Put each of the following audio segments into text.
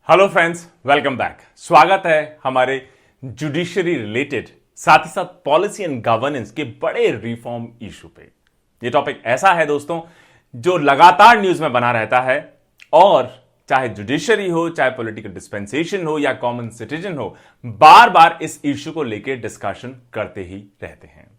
Hello friends, welcome back. स्वागत है हमारे जुडिशरी रिलेटेड साथ ही साथ पॉलिसी एंड गवर्नेंस के बड़े रिफॉर्म इशू पे। ये टॉपिक ऐसा है दोस्तों जो लगातार न्यूज में बना रहता है और चाहे जुडिशरी हो, चाहे पॉलिटिकल डिस्पेंसेशन हो या कॉमन सिटीजन हो, बार बार इस इशू को लेकर डिस्कशन करते ही रहते हैं।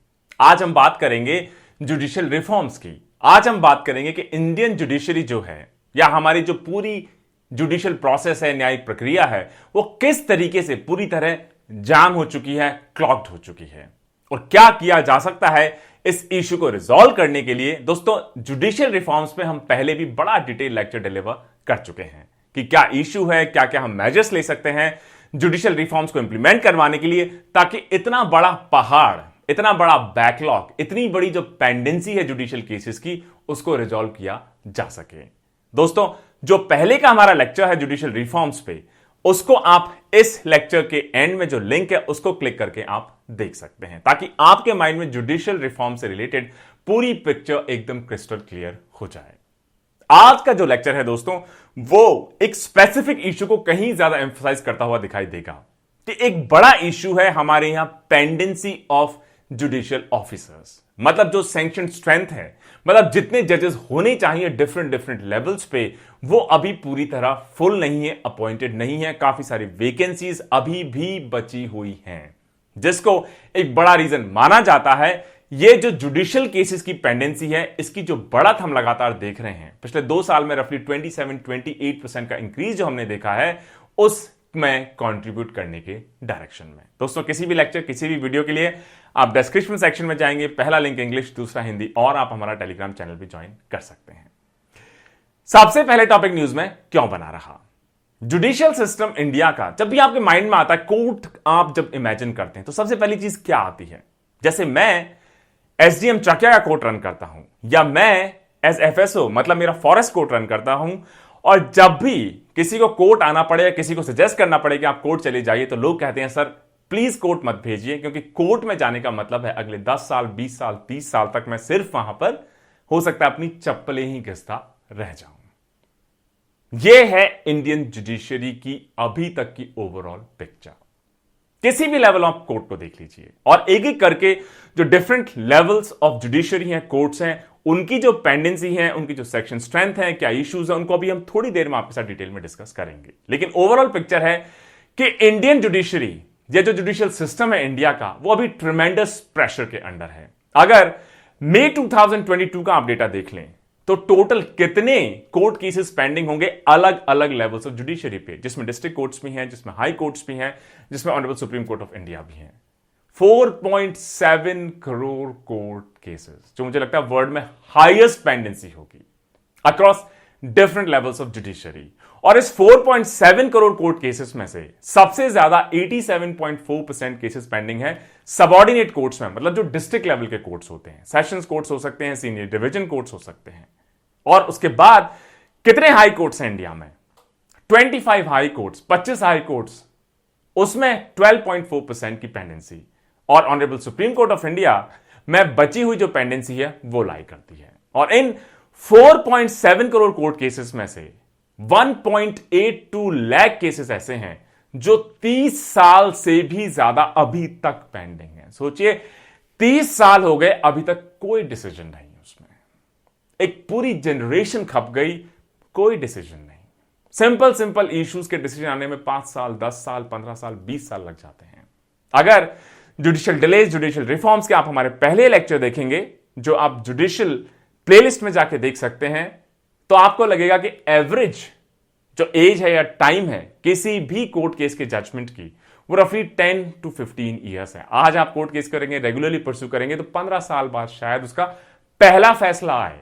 आज हम बात करेंगे जुडिशियल रिफॉर्म्स की। आज हम बात करेंगे कि इंडियन जुडिशरी जो है या हमारी जो पूरी जुडिशियल प्रोसेस है, न्यायिक प्रक्रिया है, वो किस तरीके से पूरी तरह जाम हो चुकी है, क्लॉग्ड हो चुकी है और क्या किया जा सकता है इस इशू को रिजॉल्व करने के लिए। दोस्तों, जुडिशियल रिफॉर्म्स पे हम पहले भी बड़ा डिटेल लेक्चर डिलीवर कर चुके हैं कि क्या इशू है, क्या क्या हम मेजर्स ले सकते हैं जुडिशियल रिफॉर्म्स को इंप्लीमेंट करवाने के लिए, ताकि इतना बड़ा पहाड़, इतना बड़ा बैकलॉग, इतनी बड़ी जो पेंडेंसी है जुडिशियल केसेस की, उसको रिजॉल्व किया जा सके। दोस्तों, जो पहले का हमारा लेक्चर है जुडिशियल रिफॉर्म्स पे, उसको आप इस लेक्चर के एंड में जो लिंक है उसको क्लिक करके आप देख सकते हैं, ताकि आपके माइंड में जुडिशियल रिफॉर्म से रिलेटेड पूरी पिक्चर एकदम क्रिस्टल क्लियर हो जाए। आज का जो लेक्चर है दोस्तों, वो एक स्पेसिफिक इशू को कहीं ज्यादा एम्फसाइज करता हुआ दिखाई देगा कि एक बड़ा इशू है हमारे यहां पेंडेंसी ऑफ जुडिशियल ऑफिसर्स। मतलब जो सैंक्शन स्ट्रेंथ है, मतलब जितने जजेस होने चाहिए डिफरेंट लेवल्स पे, वो अभी पूरी तरह फुल नहीं है, अपॉइंटेड नहीं है। काफी सारी वेकेंसीज अभी भी बची हुई हैं, जिसको एक बड़ा रीजन माना जाता है ये जो जुडिशियल केसेस की पेंडेंसी है। इसकी जो बढ़त हम लगातार देख रहे हैं पिछले 2 साल में, रफली 27-28% का इंक्रीज जो हमने देखा है, उसमें कंट्रीब्यूट करने के डायरेक्शन में। दोस्तों, किसी भी लेक्चर, किसी भी वीडियो के लिए आप डिस्क्रिप्शन सेक्शन में जाएंगे, पहला लिंक इंग्लिश, दूसरा हिंदी, और आप हमारा टेलीग्राम चैनल भी ज्वाइन कर सकते हैं। सबसे पहले टॉपिक न्यूज में क्यों बना रहा, जुडिशियल सिस्टम इंडिया का। जब भी आपके माइंड में आता है कोर्ट, आप जब इमेजिन करते हैं तो सबसे पहली चीज क्या आती है? जैसे मैं एसडीएम चकिया का कोर्ट रन करता हूं, या मैं एज एफएसओ मतलब मेरा फॉरेस्ट कोर्ट रन करता हूं, और जब भी किसी को कोर्ट आना पड़े या किसी को सजेस्ट करना पड़े कि आप कोर्ट चले जाइए, तो लोग कहते हैं सर प्लीज कोर्ट मत भेजिए, क्योंकि कोर्ट में जाने का मतलब है अगले 10 साल, 20 साल, 30 साल तक मैं सिर्फ वहां पर हो सकता है अपनी चप्पलें ही घिसता रह जाऊं। यह है इंडियन जुडिशरी की अभी तक की ओवरऑल पिक्चर। किसी भी लेवल ऑफ कोर्ट को देख लीजिए और एक एक करके जो डिफरेंट लेवल्स ऑफ जुडिशरी हैं, कोर्ट्स हैं, उनकी जो पेंडेंसी है, उनकी जो सेक्शन स्ट्रेंथ है, क्या इश्यूज है, उनको अभी हम थोड़ी देर में आपके साथ डिटेल में डिस्कस करेंगे। लेकिन ओवरऑल पिक्चर है कि इंडियन जुडिशरी, ये जो जुडिशियल सिस्टम है इंडिया का, वो अभी ट्रिमेंडस प्रेशर के अंडर है। अगर मई 2022 का आप डेटा देख लें तो टोटल कितने कोर्ट केसेस पेंडिंग होंगे अलग अलग लेवल्स ऑफ जुडिशरी पे, जिसमें डिस्ट्रिक्ट कोर्ट्स भी हैं, जिसमें हाई कोर्ट्स भी हैं, जिसमें honourable supreme court of India भी हैं। 4.7 करोड़ कोर्ट केसेस, जो मुझे लगता है वर्ल्ड में हाईएस्ट पेंडेंसी होगी across different levels of judiciary. और इस 4.7 करोड़ कोर्ट केसेस में से सबसे ज्यादा 87.4% केसेस पेंडिंग है सबऑर्डिनेट कोर्ट्स में, मतलब जो डिस्ट्रिक्ट लेवल के कोर्ट्स होते हैं, सेशंस कोर्ट्स हो सकते हैं, सीनियर डिवीजन कोर्ट्स हो सकते हैं। और उसके बाद कितने हाई कोर्ट्स हैं इंडिया में? 25 हाई कोर्ट्स, 25 हाई कोर्ट्स, उसमें 12.4% की पेंडेंसी। और honourable supreme court of India में बची हुई जो पेंडेंसी है वो लाई करती है। और इन 4.7 करोड़ कोर्ट केसेस में से 1.82 लाख केसेस ऐसे हैं जो 30 साल से भी ज्यादा अभी तक पेंडिंग है। सोचिए, 30 साल हो गए, अभी तक कोई डिसीजन नहीं उसमें। एक पूरी जनरेशन खप गई, कोई डिसीजन नहीं। सिंपल इश्यूज के डिसीजन आने में 5 साल, 10 साल, 15 साल, 20 साल लग जाते हैं। अगर जुडिशियल डिलेज, जुडिशियल रिफॉर्म्स के आप हमारे पहले लेक्चर देखेंगे, जो आप जुडिशियल प्लेलिस्ट में जाके देख सकते हैं, तो आपको लगेगा कि एवरेज जो एज है या टाइम है किसी भी कोर्ट केस के जजमेंट की, वो रफली 10 to 15 ईयर्स है। आज आप कोर्ट केस करेंगे, रेगुलरली परस्यू करेंगे, तो 15 साल बाद शायद उसका पहला फैसला आए,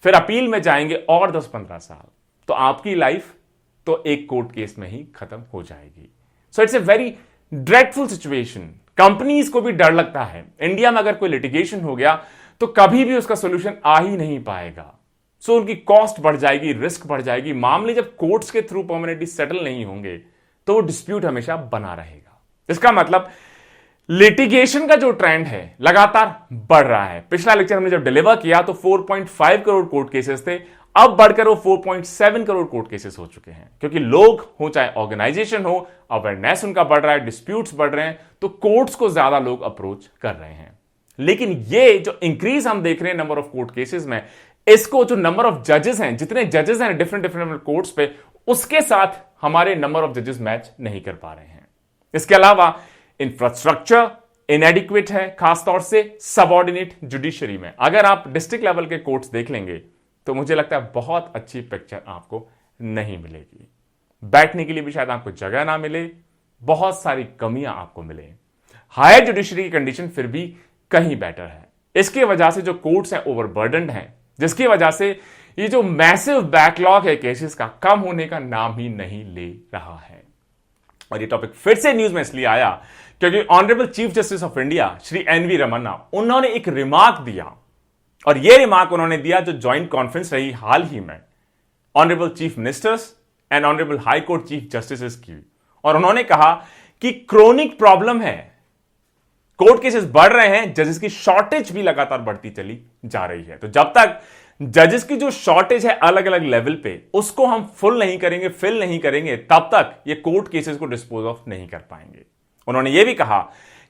फिर अपील में जाएंगे और 10-15 साल, तो आपकी लाइफ तो एक कोर्ट केस में ही खत्म हो जाएगी। So it's a very dreadful situation. Companies को भी डर लगता है, इंडिया में अगर कोई लिटिगेशन हो गया तो कभी भी उसका सोल्यूशन आ ही नहीं पाएगा। सो उनकी कॉस्ट बढ़ जाएगी, रिस्क बढ़ जाएगी। मामले जब कोर्ट्स के थ्रू परमानेंटली सेटल नहीं होंगे तो वो डिस्प्यूट हमेशा बना रहेगा। इसका मतलब लिटिगेशन का जो ट्रेंड है लगातार बढ़ रहा है। पिछला लेक्चर हमने जब डिलीवर किया तो 4.5 करोड़ कोर्ट केसेस थे, अब बढ़कर वो 4.7 करोड़ कोर्ट केसेस हो चुके हैं, क्योंकि लोग हो चाहे ऑर्गेनाइजेशन हो, अवेयरनेस उनका बढ़ रहा है, डिस्प्यूट्स बढ़ रहे हैं, तो कोर्ट्स को ज्यादा लोग अप्रोच कर रहे हैं। लेकिन ये जो इंक्रीज हम देख रहे हैं नंबर ऑफ कोर्ट केसेस में, इसको जो नंबर ऑफ जजेस हैं, जितने जजेस हैं डिफरेंट डिफरेंट कोर्ट्स पे, उसके साथ हमारे नंबर ऑफ जजेस मैच नहीं कर पा रहे हैं। इसके अलावा इंफ्रास्ट्रक्चर इनएडिक्वेट है, खासतौर से सबऑर्डिनेट जुडिशरी में। अगर आप डिस्ट्रिक्ट लेवल के कोर्ट्स देख लेंगे तो मुझे लगता है बहुत अच्छी पिक्चर आपको नहीं मिलेगी। बैठने के लिए भी शायद आपको जगह ना मिले, बहुत सारी कमियां आपको मिले। हायर जुडिशरी की कंडीशन फिर भी कहीं बेटर है। इसकी वजह से जो कोर्ट्स हैं ओवरबर्डन्ड हैं, जिसकी वजह से ये जो मैसिव बैकलॉग है केसेस का, कम होने का नाम ही नहीं ले रहा है। और ये टॉपिक फिर से न्यूज में इसलिए आया क्योंकि honourable chief justice of India Shri NV Ramana, उन्होंने एक रिमार्क दिया, और यह रिमार्क उन्होंने दिया जो ज्वाइंट कॉन्फ्रेंस रही हाल ही में honourable chief ministers and honourable high court chief justice की। और उन्होंने कहा कि क्रोनिक प्रॉब्लम है, कोर्ट केसेस बढ़ रहे हैं, जजेस की शॉर्टेज भी लगातार बढ़ती चली जा रही है। तो जब तक जजेस की जो शॉर्टेज है अलग अलग लेवल पे, उसको हम फुल नहीं करेंगे, फिल नहीं करेंगे, तब तक ये कोर्ट केसेस को डिस्पोज ऑफ नहीं कर पाएंगे। उन्होंने ये भी कहा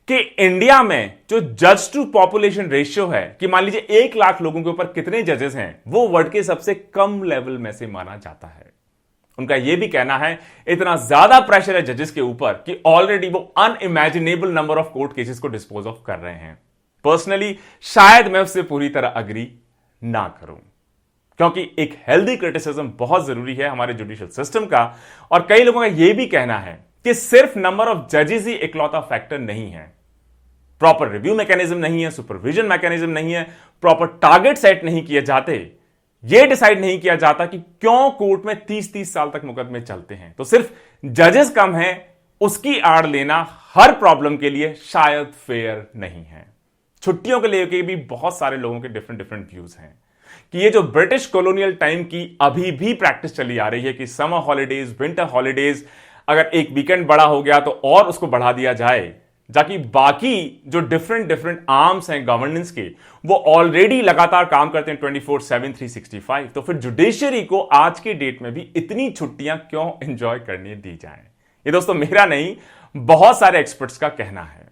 कि इंडिया में जो जज टू पॉपुलेशन रेशियो है, कि मान लीजिए 1 लाख लोगों के ऊपर कितने जजेस हैं, वो वर्ल्ड के सबसे कम लेवल में से माना जाता है। उनका यह भी कहना है इतना ज्यादा प्रेशर है जजेस के ऊपर कि ऑलरेडी वो unimaginable number of court cases को डिस्पोज ऑफ कर रहे हैं। पर्सनली शायद मैं उससे पूरी तरह अग्री ना करूं, क्योंकि एक हेल्दी क्रिटिसिज्म बहुत जरूरी है हमारे जुडिशियल सिस्टम का। और कई लोगों का यह भी कहना है कि सिर्फ नंबर ऑफ जजेस ही इकलौता फैक्टर नहीं है, प्रॉपर रिव्यू मैकेनिज्म नहीं है, सुपरविजन मैकेनिज्म नहीं है, प्रॉपर टारगेट सेट नहीं किए जाते, यह डिसाइड नहीं किया जाता कि क्यों कोर्ट में 30-30 साल तक मुकदमे चलते हैं। तो सिर्फ जजेस कम है, उसकी आड़ लेना हर प्रॉब्लम के लिए शायद फेयर नहीं है। छुट्टियों के लेके भी बहुत सारे लोगों के डिफरेंट डिफरेंट व्यूज हैं कि ये जो ब्रिटिश कॉलोनियल टाइम की अभी भी प्रैक्टिस चली आ रही है कि समर हॉलीडेज, विंटर हॉलीडेज, अगर एक वीकेंड बड़ा हो गया तो और उसको बढ़ा दिया जाए, जाकि बाकी जो डिफरेंट डिफरेंट आर्म्स हैं गवर्नेंस के, वो ऑलरेडी लगातार काम करते हैं 24/7 365। तो फिर जुडिशरी को आज के डेट में भी इतनी छुट्टियां क्यों एंजॉय करने दी जाएं? ये दोस्तों मेरा नहीं, बहुत सारे एक्सपर्ट्स का कहना है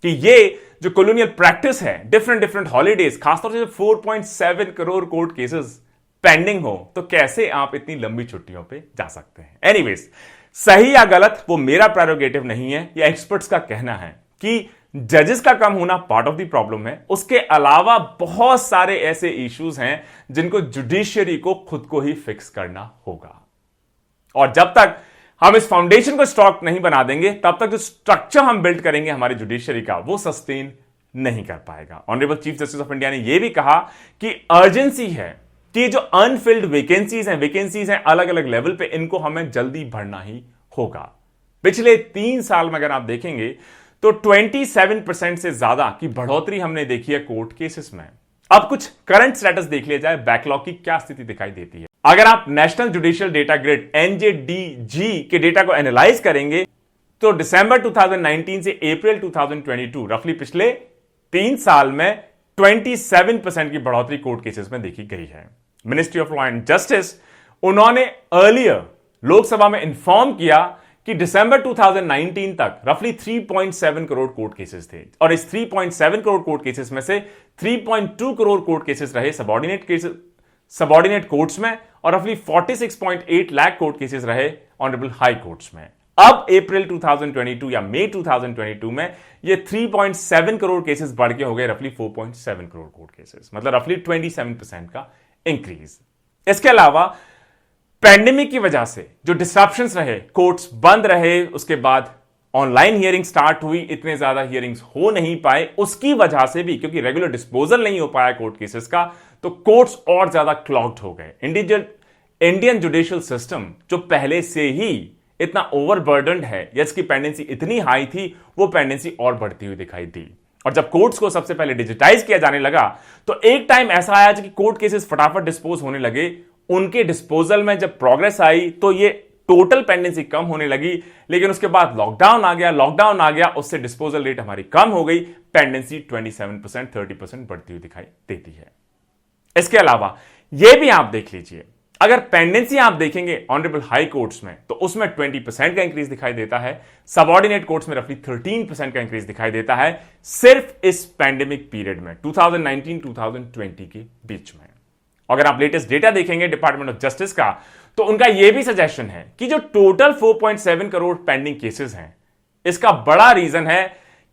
कि ये जो कॉलोनियल प्रैक्टिस है, डिफरेंट डिफरेंट हॉलीडेज, खासतौर से 4.7 करोड़ कोर्ट केसेस पेंडिंग हो, तो कैसे आप इतनी लंबी छुट्टियों पे जा सकते हैं? एनीवेज, सही या गलत वो मेरा प्रेरोगेटिव नहीं है, यह एक्सपर्ट्स का कहना है कि जजेस का कम होना पार्ट ऑफ द प्रॉब्लम है। उसके अलावा बहुत सारे ऐसे इश्यूज हैं जिनको जुडिशरी को खुद को ही फिक्स करना होगा। और जब तक हम इस फाउंडेशन को स्ट्रॉन्ग नहीं बना देंगे, तब तक जो स्ट्रक्चर हम बिल्ड करेंगे हमारी जुडिशरी का, वो सस्टेन नहीं कर पाएगा। Honourable chief justice of India ने यह भी कहा कि अर्जेंसी है कि जो अनफिल्ड वैकेंसीज हैं अलग अलग लेवल पे, इनको हमें जल्दी भरना ही होगा। पिछले 3 साल में अगर आप देखेंगे तो 27% से ज्यादा की बढ़ोतरी हमने देखी है कोर्ट केसेस में। अब कुछ करंट स्टेटस देख लिया जाए, बैकलॉग की क्या स्थिति दिखाई देती है। अगर आप national judicial data grid NJDG के डेटा को एनालाइज करेंगे तो दिसंबर 2019 से अप्रैल 2022, रफली पिछले 3 साल में 27% की बढ़ोतरी कोर्ट केसेस में देखी गई है। Ministry of law and justice, उन्होंने अर्लियर लोकसभा में इंफॉर्म किया कि दिसंबर 2019 तक रफली 3.7 करोड़ कोर्ट केसेस थे, और इस 3.7 करोड़ कोर्ट केसेस में से 3.2 करोड़ कोर्ट केसेस रहे सबऑर्डिनेट कोर्ट्स में, और रफली 46.8 लाख कोर्ट केसेस रहे ऑनरेबल हाई कोर्ट्स में। अब अप्रैल 2022 या मई 2022 में ये 3.7 करोड़ केसेस बढ़ के हो गए रफली 4.7 करोड़ कोर्ट केसेस, मतलब रफली 27% का इंक्रीज। इसके अलावा पैंडेमिक की वजह से जो डिस्ट्रप्शंस रहे, कोर्ट्स बंद रहे, उसके बाद ऑनलाइन हियरिंग स्टार्ट हुई, इतने ज्यादा हियरिंग्स हो नहीं पाए, उसकी वजह से भी, क्योंकि रेगुलर डिस्पोजल नहीं हो पाया कोर्ट केसेस का, तो कोर्ट्स और ज्यादा क्लॉग्ड हो गए। इंडियन जुडिशियल सिस्टम जो पहले से ही इतना ओवरबर्डन्ड है, या इसकी पेंडेंसी इतनी हाई थी, वो पेंडेंसी और बढ़ती हुई दिखाई दी। और जब कोर्ट्स को सबसे पहले डिजिटाइज किया जाने लगा, तो एक टाइम ऐसा आया कि कोर्ट केसेस फटाफट डिस्पोज होने लगे। उनके डिस्पोजल में जब प्रोग्रेस आई तो ये टोटल पेंडेंसी कम होने लगी, लेकिन उसके बाद लॉकडाउन आ गया, उससे डिस्पोजल रेट हमारी कम हो गई, पेंडेंसी 27% 30% बढ़ती हुई दिखाई देती है। इसके अलावा यह भी आप देख लीजिए अगर पेंडेंसी आप देखेंगे ऑनरेबल हाई कोर्ट्स में तो उसमें 20% का इंक्रीज दिखाई देता है, सबऑर्डिनेट कोर्ट्स में रफली 13% का इंक्रीज दिखाई देता है सिर्फ इस पैंडेमिक पीरियड में 2019-2020 के बीच में। अगर आप लेटेस्ट डेटा देखेंगे डिपार्टमेंट ऑफ जस्टिस का तो उनका यह भी सजेशन है कि जो टोटल 4.7 करोड़ पेंडिंग केसेस हैं, इसका बड़ा रीजन है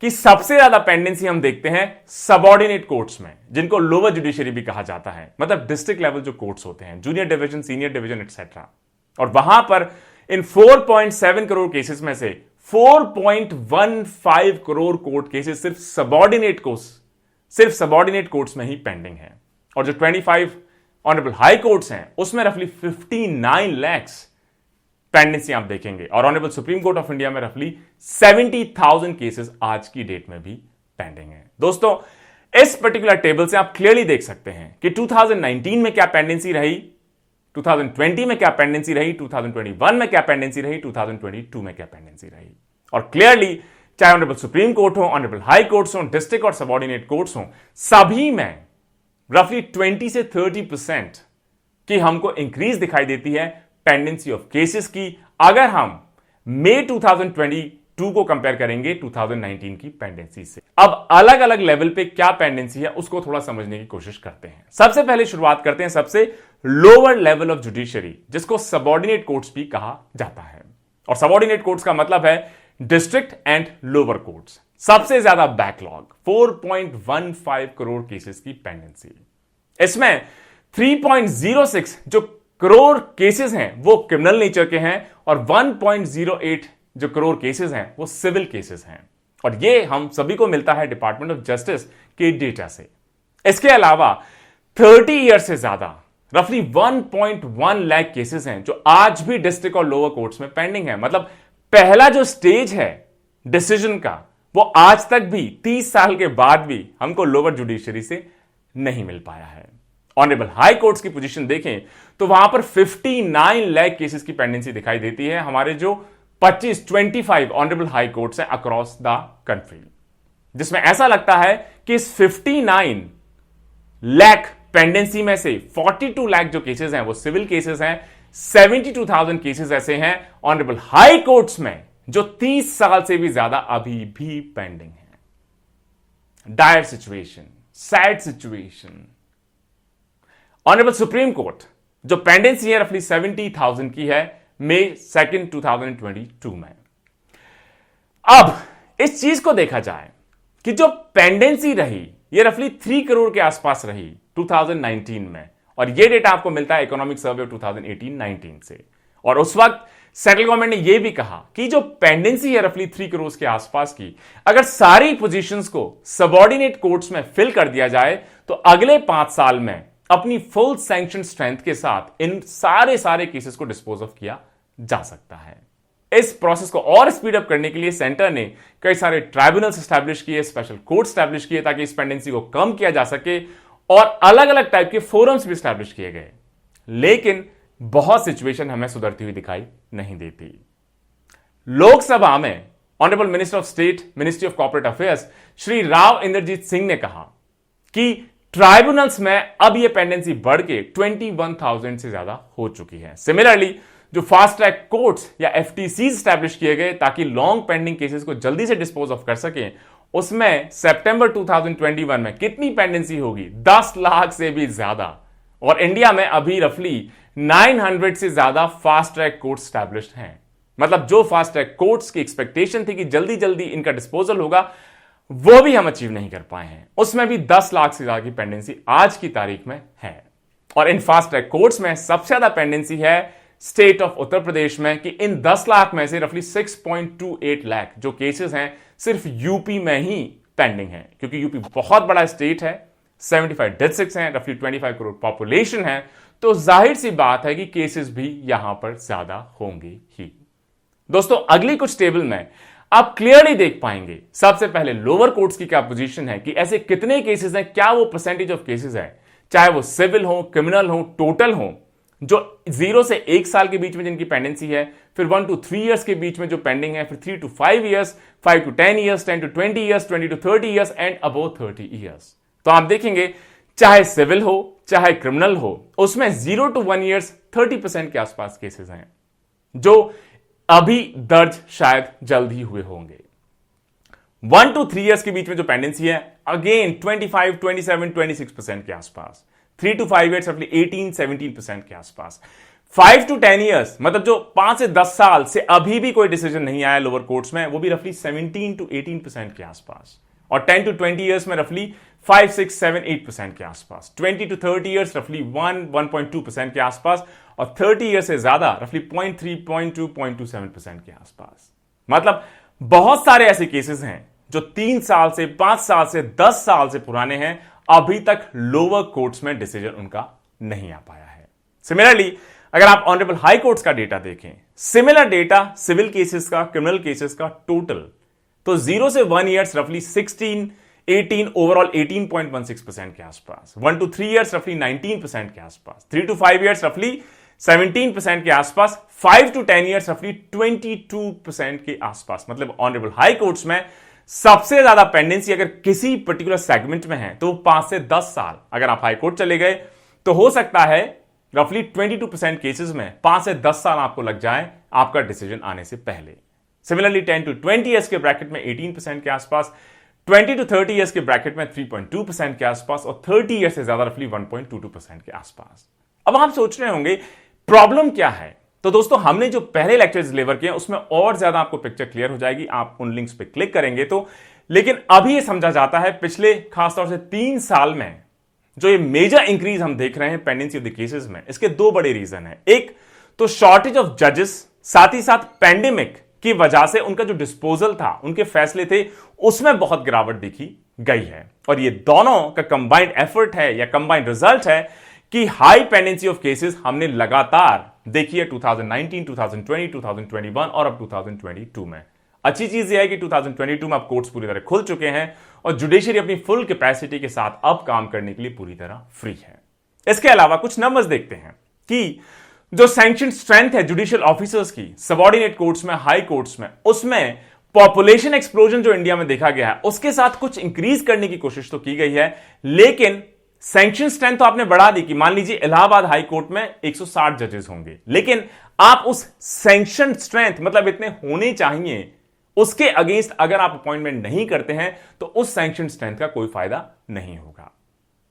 कि सबसे ज्यादा पेंडेंसी हम देखते हैं सबऑर्डिनेट कोर्ट्स में, जिनको लोअर जुडिशरी भी कहा जाता है, मतलब डिस्ट्रिक्ट लेवल जो कोर्ट्स होते हैं, junior division, senior division etcetera. और वहां पर इन 4.7 करोड़ केसेस में से 4.15 करोड़ कोर्ट केसेस सिर्फ सबऑर्डिनेट कोर्ट्स में ही पेंडिंग है। और जो 25 ऑनरेबल हाई कोर्ट्स हैं उसमें रफली 59 lakhs पेंडेंसी आप देखेंगे, और honourable supreme court of India में रफली 70,000 केसेस आज की डेट में भी पेंडिंग है। दोस्तों, इस पर्टिकुलर टेबल से आप क्लियरली देख सकते हैं कि 2019 में क्या पेंडेंसी रही, 2020 में क्या पेंडेंसी रही, 2021 में क्या पेंडेंसी रही, 2022 में क्या पेंडेंसी रही। और क्लियरली चाहे ऑनरेबल सुप्रीम कोर्ट हो, ऑनरेबल हाई कोर्ट्स हो, डिस्ट्रिक्ट और सबऑर्डिनेट कोर्ट्स हो, सभी में रफली 20 से 30% की हमको इंक्रीज दिखाई देती है पेंडेंसी ऑफ केसेस की, अगर हम मई 2022 को कंपेयर करेंगे 2019 की पेंडेंसी से। अब अलग अलग लेवल पे क्या पेंडेंसी है उसको थोड़ा समझने की कोशिश करते हैं। सबसे पहले शुरुआत करते हैं सबसे लोअर लेवल ऑफ जुडिशरी, जिसको सबऑर्डिनेट कोर्ट्स भी कहा जाता है। और सबऑर्डिनेट कोर्ट्स का मतलब है डिस्ट्रिक्ट एंड लोअर कोर्ट्स। सबसे ज्यादा बैकलॉग 4.15 करोड़ केसेस की पेंडेंसी, इसमें 3.06 जो करोड़ केसेस हैं वो क्रिमिनल नेचर के हैं, और 1.08 जो करोड़ केसेस हैं वो सिविल केसेस हैं। और ये हम सभी को मिलता है डिपार्टमेंट ऑफ जस्टिस के डेटा से। इसके अलावा 30 ईयर से ज्यादा रफली 1.1 लाख केसेस हैं जो आज भी डिस्ट्रिक्ट और लोअर कोर्ट्स में पेंडिंग है। मतलब पहला जो स्टेज है डिसीजन का वो आज तक भी 30 साल के बाद भी हमको लोअर जुडिशरी से नहीं मिल पाया है। ऑनरेबल हाई कोर्ट्स की पोजीशन देखें तो वहां पर 59 लाख केसेस की पेंडेंसी दिखाई देती है हमारे जो 25 ऑनरेबल हाई कोर्ट्स हैं अक्रॉस द कंट्री, जिसमें ऐसा लगता है कि इस 59 लाख पेंडेंसी में से 42 लाख जो केसेस हैं वो सिविल केसेस हैं, 72,000 केसेस ऐसे हैं ऑनरेबल हाई कोर्ट्स में जो 30 साल से भी ज्यादा अभी भी पेंडिंग है। Dire situation, sad situation. Honourable supreme court जो पेंडेंसी है रफली 70,000 की है मई 2, 2022 में। अब इस चीज को देखा जाए कि जो पेंडेंसी रही ये रफली 3 करोड़ के आसपास रही 2019 में, और ये डेटा आपको मिलता है इकोनॉमिक सर्वे 2018-19 से। और उस वक्त सेंट्रल गवर्नमेंट ने यह भी कहा कि जो पेंडेंसी है रफली 3 करोड़ के आसपास की, अगर सारी पोजीशंस को सबऑर्डिनेट कोर्ट्स में फिल कर दिया जाए तो अगले 5 साल में अपनी फुल सैंक्शन स्ट्रेंथ के साथ इन सारे केसेस को डिस्पोज ऑफ किया जा सकता है। इस प्रोसेस को और स्पीड अप करने के लिए सेंटर ने कई सारे ट्राइब्यूनल्स एस्टैब्लिश किए, स्पेशल कोर्ट एस्टैब्लिश किए ताकि इस पेंडेंसी को कम किया जा सके, और अलग अलग टाइप के फोरम्स भी एस्टैब्लिश किए गए। लेकिन बहुत सिचुएशन हमें सुधरती हुई दिखाई नहीं देती। लोकसभा में honourable minister of state, ministry of corporate affairs Shri Rao Inderjit Singh ने कहा कि ट्राइब्यूनल्स में अब यह पेंडेंसी बढ़ के 21,000 से ज्यादा हो चुकी है। सिमिलरली जो फास्ट ट्रैक कोर्ट्स या एफटीसी स्टैब्लिश किए गए ताकि लॉन्ग पेंडिंग केसेस को जल्दी से डिस्पोज ऑफ कर सकें, उसमें सितंबर 2021 में कितनी पेंडेंसी होगी? 10 लाख से भी ज्यादा। और इंडिया में अभी रफली 900 से ज्यादा फास्ट ट्रैक कोर्ट स्टैब्लिश्ड हैं। मतलब जो फास्ट ट्रैक कोर्ट्स की एक्सपेक्टेशन थी कि जल्दी जल्दी इनका डिस्पोजल होगा, वो भी हम अचीव नहीं कर पाए हैं। उसमें भी 10 लाख से ज्यादा की पेंडेंसी आज की तारीख में है। और इन फास्ट ट्रैक कोर्ट्स में सबसे ज्यादा पेंडेंसी है स्टेट ऑफ उत्तर प्रदेश में, कि इन 10 लाख में से रफली 6.28 लाख जो केसेस हैं सिर्फ यूपी में ही पेंडिंग है, क्योंकि यूपी बहुत बड़ा स्टेट है, 75 डिस्ट्रिक्ट्स हैं, रफली 25 करोड़ पॉपुलेशन है, तो जाहिर सी बात है कि केसेस भी यहां पर ज्यादा होंगे ही। दोस्तों, अगली कुछ टेबल में आप क्लियरली देख पाएंगे सबसे पहले लोअर कोर्ट्स की क्या पोजीशन है, कि ऐसे कितने केसेस हैं, क्या वो परसेंटेज ऑफ केसेस है, चाहे वो सिविल हो, क्रिमिनल हो, टोटल हो, जो 0 से 1 साल के बीच में जिनकी पेंडेंसी है, फिर 1 to 3 इयर्स के बीच में जो पेंडिंग है, फिर 3 to 5 years, 5 to 10 years, 10 to 20 years, 20 to 30 years and above 30 years. तो आप देखेंगे चाहे सिविल हो चाहे क्रिमिनल हो, उसमें 0 to 1 इयर्स 30% के आसपास केसेस हैं जो अभी दर्ज शायद जल्द ही हुए होंगे। 1 to 3 इयर्स के बीच में जो पेंडेंसी है अगेन 25, 27, 26% के आसपास। 3 to 5 इयर्स रफली 18, 17% के आसपास। 5 to 10 इयर्स मतलब जो 5 से 10 साल से अभी भी कोई डिसीजन नहीं आया लोअर कोर्ट्स में, वो भी रफली 17 to 18% के आसपास। और 10 to 20 इयर्स में रफली 5, 6, 7, 8% के आसपास। 20 to 30 इयर्स रफली 1.2% के आसपास। और 30 इयर्स से ज्यादा रफली 0.3, 0.2, 0.27% के आसपास। मतलब बहुत सारे ऐसे केसेस हैं जो 3 साल से 5 साल से 10 साल से पुराने हैं, अभी तक लोअर कोर्ट्स में डिसीजन उनका नहीं आ पाया है। सिमिलरली अगर आप ऑनरेबल हाई कोर्ट्स का डेटा देखें, सिमिलर डेटा सिविल केसेस का, क्रिमिनल केसेस का टोटल, तो 0 से 1 इयर्स रफली 16, 18, ओवरऑल 18.16% के आसपास। 1 to 3 इयर्स रफली 19% के आसपास। 3 to 5 इयर्स रफली 17% के आसपास। 5 to 10 इयर्स रफली 22% के आसपास। मतलब ऑनरेबल हाई कोर्ट्स में सबसे ज्यादा पेंडेंसी अगर किसी पर्टिकुलर सेगमेंट में है तो 5 से 10 साल। अगर आप हाई कोर्ट चले गए तो हो सकता है रफली 22% केसेस में 5 से 10 साल आपको लग जाए आपका डिसीजन आने से पहले। सिमिलरली 10 to 20 इयर्स के ब्रैकेट में 18% के आसपास। 20 to 30 इयर्स के ब्रैकेट में 3.2% के आसपास। और 30 इयर्स से ज्यादा रफली 1.22% के आसपास। अब आप सोच रहे होंगे प्रॉब्लम क्या है? तो दोस्तों हमने जो पहले लेक्चर्स डिलीवर किए उसमें और ज्यादा आपको पिक्चर क्लियर हो जाएगी, आप उन लिंक्स पे क्लिक करेंगे तो। लेकिन अभी ये समझा जाता है पिछले खासतौर से 3 साल में जो ये मेजर इंक्रीज हम देख रहे हैं पेंडेंसी ऑफ द केसेस में, इसके 2 बड़े रीजन है। एक तो शॉर्टेज ऑफ जजेस, साथ ही साथ पैंडेमिक की वजह से उनका जो डिस्पोजल था, उनके फैसले थे, उसमें बहुत गिरावट देखी गई है। और ये दोनों का कंबाइंड एफर्ट है या कंबाइंड रिजल्ट है कि हाई पेंडेंसी ऑफ केसेस हमने लगातार देखी है 2019, 2020, 2021 और अब 2022 में। अच्छी चीज यह है कि 2022 में अब कोर्ट्स पूरी तरह खुल चुके हैं और जुडिशरी अपनी फुल कैपेसिटी के साथ अब काम करने के लिए पूरी तरह फ्री है। इसके अलावा कुछ नंबर्स देखते हैं कि जो सैंक्शन स्ट्रेंथ है जुडिशियल ऑफिसर्स की सबऑर्डिनेट कोर्ट्स में, हाई कोर्ट्स में, उसमें पॉपुलेशन एक्सप्लोजन जो इंडिया में देखा गया है उसके साथ कुछ इंक्रीज करने की कोशिश तो की गई है, लेकिन सैंक्शन स्ट्रेंथ तो आपने बढ़ा दी कि मान लीजिए इलाहाबाद हाई कोर्ट में 160 जजेस होंगे, लेकिन आप उस सैंक्शन स्ट्रेंथ मतलब इतने होने चाहिए उसके अगेंस्ट अगर आप अपॉइंटमेंट नहीं करते हैं तो उस सैंक्शन स्ट्रेंथ का कोई फायदा नहीं होगा।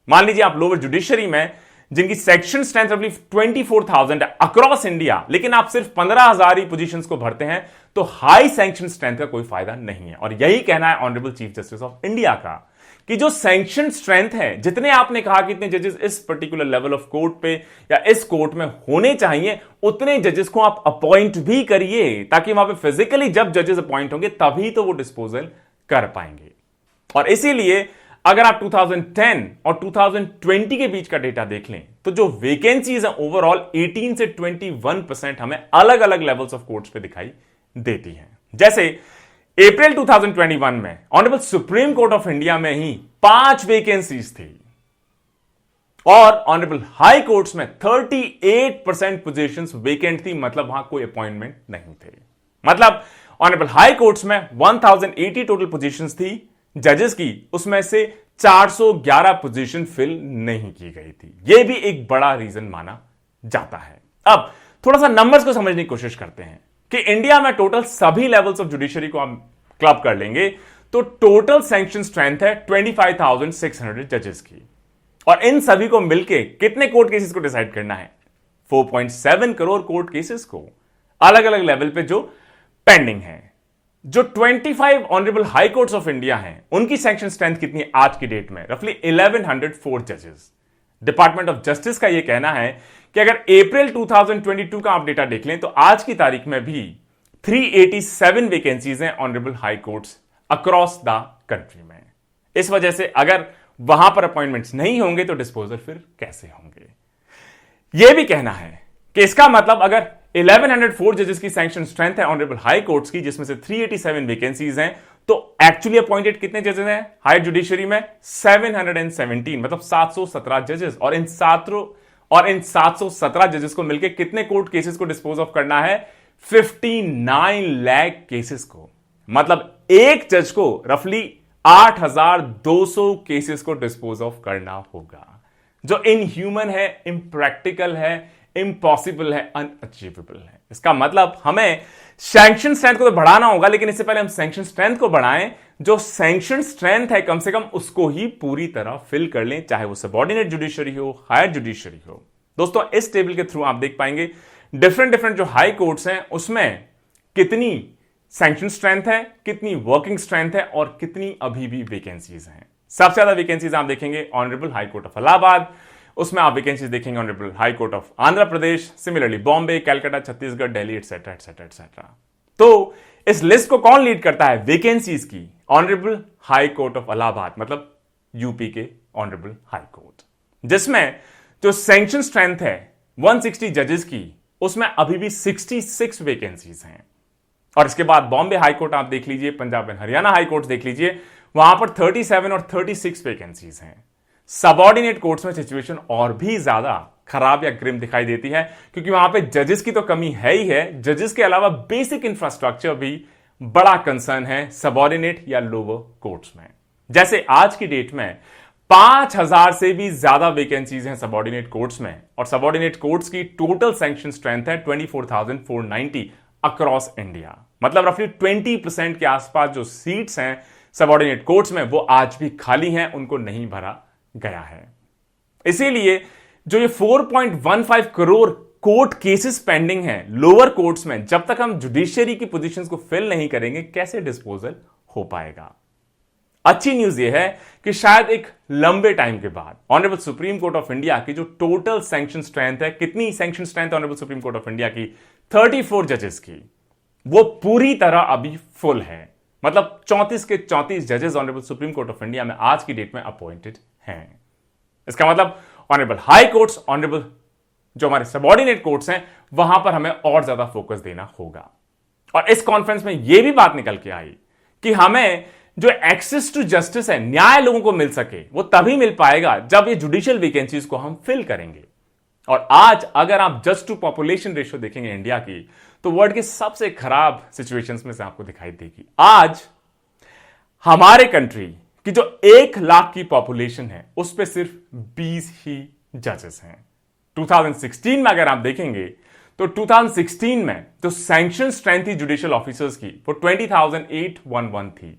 मान लीजिए आप लोअर जुडिशरी में जिनकी सेक्शन स्ट्रेंथ रफली 24,000 है अक्रॉस इंडिया, लेकिन आप सिर्फ 15,000 ही पोजीशंस को भरते हैं तो हाई सैंक्शन स्ट्रेंथ का कोई फायदा नहीं है। और यही कहना है honourable chief justice of India का कि जो सैंक्शन स्ट्रेंथ है, जितने आपने कहा कि इतने जजेस इस पर्टिकुलर लेवल ऑफ कोर्ट पे या इस कोर्ट में होने चाहिए, उतने जजेस को आप अपॉइंट भी करिए ताकि वहां पे फिजिकली जब जजेस अपॉइंट होंगे तभी तो वो डिस्पोजल कर पाएंगे। और इसीलिए अगर आप 2010 और 2020 के बीच का डेटा देख लें तो जो वेकेंसीज है ओवरऑल 18 से 21% हमें अलग अलग लेवल्स ऑफ कोर्ट्स पे दिखाई देती हैं। जैसे अप्रैल 2021 में honourable supreme court of India में ही 5 वेकेंसीज थी और ऑनरेबल हाई कोर्ट्स में 38% पोजीशंस वेकेंट थी, मतलब वहां कोई अपॉइंटमेंट नहीं थे। मतलब ऑनरेबल हाई कोर्ट्स में 1080 टोटल पोजीशंस थी जजेस की, उसमें से 411 पोजीशन फिल नहीं की गई थी। यह भी एक बड़ा रीजन माना जाता है। अब थोड़ा सा नंबर्स को समझने की कोशिश करते हैं कि इंडिया में टोटल सभी लेवल्स ऑफ जुडिशरी को आप क्लब कर लेंगे तो टोटल सैंक्शन स्ट्रेंथ है 25,600 जजेस की, और इन सभी को मिलके कितने कोर्ट केसेस को डिसाइड करना है? 4.7 करोड़ कोर्ट केसेस को अलग अलग लेवल पे जो पेंडिंग है। जो 25 honourable high courts of India हैं उनकी सैंक्शन स्ट्रेंथ कितनी है आज की डेट में? रफली 1104 जजेस। डिपार्टमेंट ऑफ जस्टिस का यह कहना है कि अगर अप्रैल 2022 का आप डेटा देख लें तो आज की तारीख में भी 387 वेकेंसीज हैं honourable high courts across the country में। इस वजह से अगर वहां पर अपॉइंटमेंट्स नहीं होंगे तो डिस्पोजल फिर कैसे होंगे? यह भी कहना है कि इसका मतलब अगर 1104 जजेस की सैंक्शन स्ट्रेंथ है ऑनरेबल हाई कोर्ट्स की, जिसमें से 387 वेकेंसीज हैं, तो एक्चुअली अपॉइंटेड कितने जजेस हैं हायर जुडिशरी में? 717, मतलब 717 जजेस। और इन 717 जजेस को मिलकर कितने कोर्ट केसेस को डिस्पोज ऑफ करना है? 59 लाख केसेस को। मतलब एक जज को रफली 8,200 केसेस को डिस्पोज ऑफ करना होगा, जो इनह्यूमन है, इम्प्रैक्टिकल है, इम्पॉसिबल है, अनअचीवेबल है। इसका मतलब हमें सैंक्शन स्ट्रेंथ को तो बढ़ाना होगा, लेकिन इससे पहले हम सैंक्शन स्ट्रेंथ को बढ़ाएं, जो सैंक्शन स्ट्रेंथ है कम से कम उसको ही पूरी तरह फिल कर लें, चाहे वो सबऑर्डिनेट जुडिशरी हो, हायर जुडिशरी हो। दोस्तों, इस टेबल के थ्रू आप देख पाएंगे डिफरेंट जो हाई कोर्ट्स हैं उसमें कितनी सैंक्शन स्ट्रेंथ है, कितनी वर्किंग स्ट्रेंथ है और कितनी अभी भी वैकेंसीज हैं। सबसे ज्यादा वैकेंसीज आप देखेंगे honourable high court of Allahabad, उसमें आप वैकेंसीज देखेंगे honourable high court of Andhra Pradesh, similarly Bombay, Calcutta, Chhattisgarh, Delhi, etcetera etcetera etcetera. तो इस लिस्ट को कौन लीड करता है वैकेंसीज की? Honourable high court of Allahabad, मतलब यूपी के ऑनरेबल हाई कोर्ट, जिसमें जो सैंक्शन स्ट्रेंथ है 160 जजेस की, उसमें अभी भी 66 वैकेंसीज हैं। और इसके बाद बॉम्बे हाई कोर्ट आप देख लीजिए, Punjab and Haryana high court देख लीजिए, वहां पर 37 और 36 वैकेंसीज हैं। सबऑर्डिनेट कोर्ट्स में सिचुएशन और भी ज्यादा खराब या ग्रिम दिखाई देती है, क्योंकि वहां पे जजेस की तो कमी है ही है, जजेस के अलावा बेसिक इंफ्रास्ट्रक्चर भी बड़ा कंसर्न है सबऑर्डिनेट या लोअर कोर्ट्स में। जैसे आज की डेट में 5000 से भी ज्यादा वैकेंसीज हैं सबऑर्डिनेट कोर्ट्स में, और सबऑर्डिनेट कोर्ट्स की टोटल सैंक्शन स्ट्रेंथ है 24,490 अक्रॉस इंडिया। मतलब रफली 20% के आसपास जो सीट्स हैं सबऑर्डिनेट कोर्ट्स में वो आज भी खाली हैं, उनको नहीं भरा गया है। इसीलिए जो ये 4.15 करोड़ कोर्ट केसेस पेंडिंग हैं लोअर कोर्ट्स में, जब तक हम जुडिशियरी की पोजीशंस को फिल नहीं करेंगे कैसे डिस्पोजल हो पाएगा। अच्छी न्यूज यह है कि शायद एक लंबे टाइम के बाद honourable supreme court of India की जो टोटल सैंक्शन स्ट्रेंथ है, कितनी sanction strength honourable supreme court of India की? 34 जजेस की, वो पूरी तरह अभी फुल है। मतलब 34 के 34 जजेस honourable supreme court of India में आज की डेट में अपॉइंटेड हैं। इसका मतलब ऑनरेबल हाई कोर्ट्स, ऑनरेबल जो हमारे सबऑर्डिनेट कोर्ट्स हैं, वहां पर हमें और ज्यादा फोकस देना होगा। और इस कॉन्फ्रेंस में यह भी बात निकल के आई कि हमें जो एक्सेस टू जस्टिस है, न्याय लोगों को मिल सके, वो तभी मिल पाएगा जब ये जुडिशियल वैकेंसीज को हम फिल करेंगे। और आज अगर आप जस्ट टू पॉपुलेशन रेशियो देखेंगे इंडिया की, तो वर्ल्ड की सबसे खराब सिचुएशंस में से आपको दिखाई देगी। आज हमारे कंट्री की जो 1 लाख की पॉपुलेशन है उस पर सिर्फ 20 ही जजेस हैं। 2016 में अगर आप देखेंगे तो 2016 में जो सैंक्शन स्ट्रेंथ थी जुडिशियल ऑफिसर्स की वो 20,811 थी,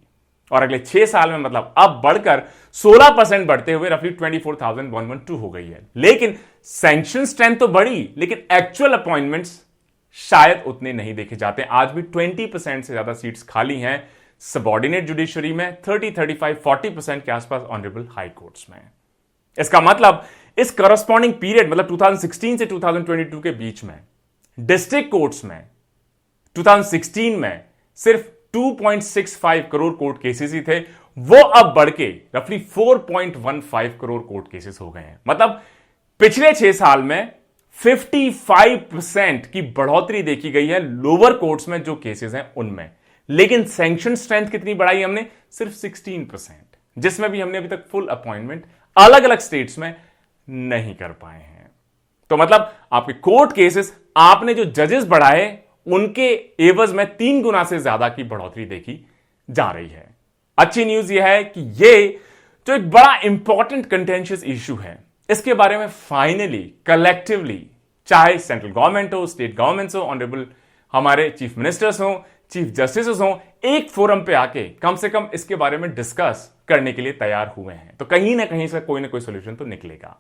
और अगले 6 साल में मतलब अब बढ़कर 16% बढ़ते हुए रफली 24,112 हो गई है। लेकिन सैंक्शन स्ट्रेंथ तो बढ़ी, लेकिन एक्चुअल अपॉइंटमेंट्स शायद उतने नहीं देखे जाते। आज भी 20% से ज्यादा सीट्स खाली हैं सबऑर्डिनेट जुडिशरी में, 30, 35, 40% के आसपास ऑनरेबल हाई कोर्ट्स में। इसका मतलब इस करस्पॉन्डिंग पीरियड, मतलब 2016 से 2022 के बीच में डिस्ट्रिक्ट कोर्ट्स में 2016 में सिर्फ 2.65 करोड़ कोर्ट केसेस ही थे, वो अब बढ़ के रफली 4.15 करोड़ कोर्ट केसेस हो गए हैं। मतलब पिछले 6 साल में 55% की बढ़ोतरी देखी गई है लोअर कोर्ट्स में जो केसेस हैं उनमें। लेकिन सैंक्शन स्ट्रेंथ कितनी बढ़ाई हमने? सिर्फ 16%, जिसमें भी हमने अभी तक फुल अपॉइंटमेंट अलग अलग स्टेट्स में नहीं कर पाए हैं। तो मतलब आपके कोर्ट केसेस, आपने जो जजेस बढ़ाए उनके एवज में 3 गुना से ज्यादा की बढ़ोतरी देखी जा रही है। अच्छी न्यूज यह है कि यह जो एक बड़ा इंपॉर्टेंट कंटेंशियस इश्यू है, इसके बारे में फाइनली कलेक्टिवली, चाहे सेंट्रल गवर्नमेंट हो, स्टेट गवर्नमेंट्स हो, ऑनरेबल हमारे चीफ मिनिस्टर्स हो, चीफ जस्टिस हो, एक फोरम पे आके कम से कम इसके बारे में डिस्कस करने के लिए तैयार हुए हैं। तो कहीं ना कहीं से कोई ना कोई सोल्यूशन तो निकलेगा।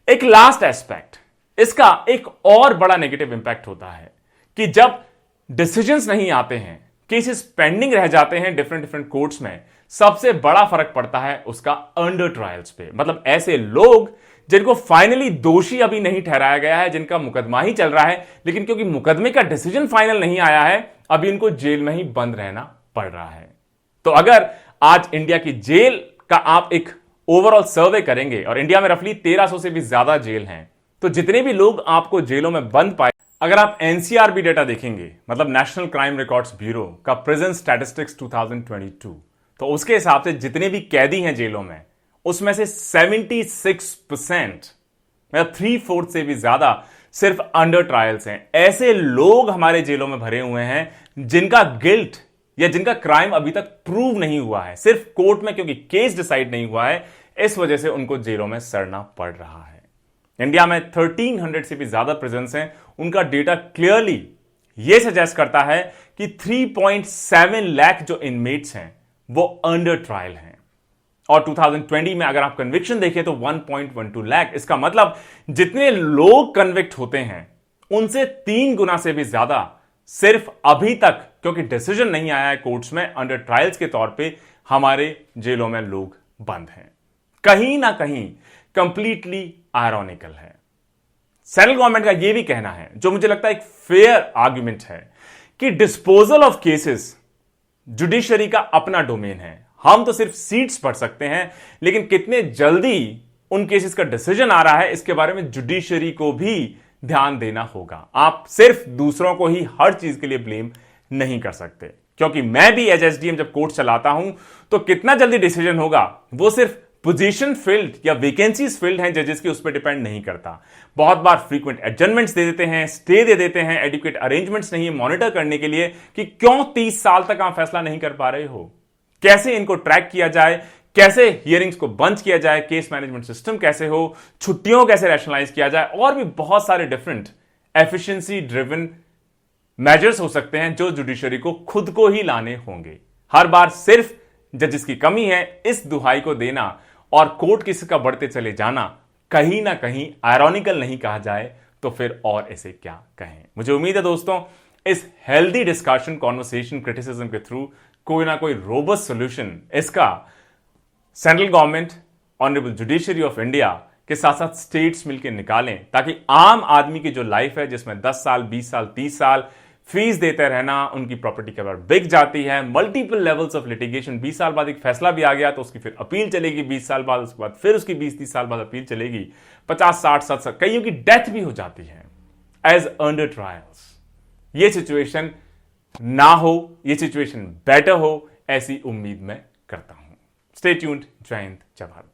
एक लास्ट एस्पेक्ट, इसका एक और बड़ा नेगेटिव इंपैक्ट होता है कि जब डिसीजंस नहीं आते हैं, केसेस पेंडिंग रह जाते हैं डिफरेंट कोर्ट्स में, सबसे बड़ा फर्क पड़ता है उसका अंडर ट्रायल्स पे। मतलब ऐसे लोग जिनको फाइनली दोषी अभी नहीं ठहराया गया है, जिनका मुकदमा ही चल रहा है, लेकिन क्योंकि मुकदमे का डिसीजन फाइनल नहीं आया है, अभी इनको जेल में ही बंद रहना पड़ रहा है। तो अगर आज इंडिया की जेल का आप एक ओवरऑल सर्वे करेंगे, और इंडिया में रफली 1300 से भी ज्यादा जेल हैं, तो जितने भी लोग आपको जेलों में बंद पाए, अगर आप एनसीआरबी डेटा देखेंगे, मतलब नेशनल क्राइम रिकॉर्ड्स ब्यूरो का प्रेजेंट स्टैटिस्टिक्स 2022, तो उसके हिसाब से जितने भी कैदी हैं जेलों में, उसमें से 76%, मतलब 3/4 से भी ज्यादा सिर्फ अंडर ट्रायल्स हैं। ऐसे लोग हमारे जेलों में भरे हुए हैं जिनका गिल्ट या जिनका क्राइम अभी तक प्रूव नहीं हुआ है, सिर्फ कोर्ट में क्योंकि केस डिसाइड नहीं हुआ है, इस वजह से उनको जेलों में सड़ना पड़ रहा है। इंडिया में 1300 से भी ज्यादा प्रिजन्स हैं। उनका डेटा क्लियरली यह सजेस्ट करता है कि 3.7 लाख जो इनमेट्स हैं वो अंडर ट्रायल हैं। और 2020 में अगर आप कन्विक्शन देखें तो 1.12 लाख। इसका मतलब जितने लोग कन्विक्ट होते हैं उनसे 3 गुना से भी ज्यादा सिर्फ अभी तक, क्योंकि डिसीजन नहीं आया है कोर्ट्स में, अंडर ट्रायल्स के तौर पे हमारे जेलों में लोग बंद हैं। कहीं ना कहीं कंप्लीटली आयरॉनिकल है। सेंट्रल गवर्नमेंट का यह भी कहना है, जो मुझे लगता है एक फेयर आर्ग्यूमेंट है, कि डिस्पोजल ऑफ केसेस जुडिशरी का अपना डोमेन है। हम तो सिर्फ सीट्स पढ़ सकते हैं, लेकिन कितने जल्दी उन केसेस का डिसीजन आ रहा है इसके बारे में जुडिशरी को भी ध्यान देना होगा। आप सिर्फ दूसरों को ही हर चीज के लिए ब्लेम नहीं कर सकते, क्योंकि मैं भी एज एसडीएम जब कोर्ट चलाता हूं तो कितना जल्दी डिसीजन होगा वो सिर्फ पोजीशन फिल्ड या वैकेंसीज फिल्ड हैं जजेस की, उस पर डिपेंड नहीं करता। बहुत बार फ्रीक्वेंट एडजमेंट्स दे देते हैं, स्टे दे देते हैं, एडिक्वेट अरेंजमेंट्स नहीं है मॉनिटर करने के लिए कि क्यों 30 साल तक आप फैसला नहीं कर पा रहे हो, कैसे इनको ट्रैक किया जाए, कैसे हियरिंग्स को बंद किया जाए, केस मैनेजमेंट सिस्टम कैसे हो, छुट्टियों कैसे रैशनलाइज किया जाए, और भी बहुत सारे डिफरेंट एफिशिएंसी ड्रिवन मेजर्स हो सकते हैं जो जुडिशरी को खुद को ही लाने होंगे। हर बार सिर्फ जजेस की कमी है इस दुहाई को देना और कोर्ट केस का बढ़ते चले जाना कहीं ना कहीं आयरॉनिकल नहीं कहा जाए तो फिर और ऐसे क्या कहें। मुझे उम्मीद है दोस्तों इस हेल्दी डिस्कशन, कॉन्वर्सेशन, क्रिटिसिज्म के थ्रू कोई ना कोई रोबस्ट सोल्यूशन इसका central government, honourable judiciary of India के साथ साथ स्टेट्स मिलकर निकालें, ताकि आम आदमी की जो लाइफ है जिसमें 10 साल, 20 साल, 30 साल फीस देते रहना, उनकी प्रॉपर्टी के बाद बिक जाती है, मल्टीपल लेवल्स ऑफ लिटिगेशन, 20 साल बाद एक फैसला भी आ गया तो उसकी फिर अपील चलेगी 20 साल बाद, उसके बाद फिर उसकी 20-30 साल बाद अपील चलेगी, 50, 60, 70, कईयों की डेथ भी हो जाती है एज अंडर ट्रायल्स। ये सिचुएशन ना हो, ये सिचुएशन बेटर हो, ऐसी उम्मीद मैं करता हूं। Stay tuned. जय हिंद, जय भारत।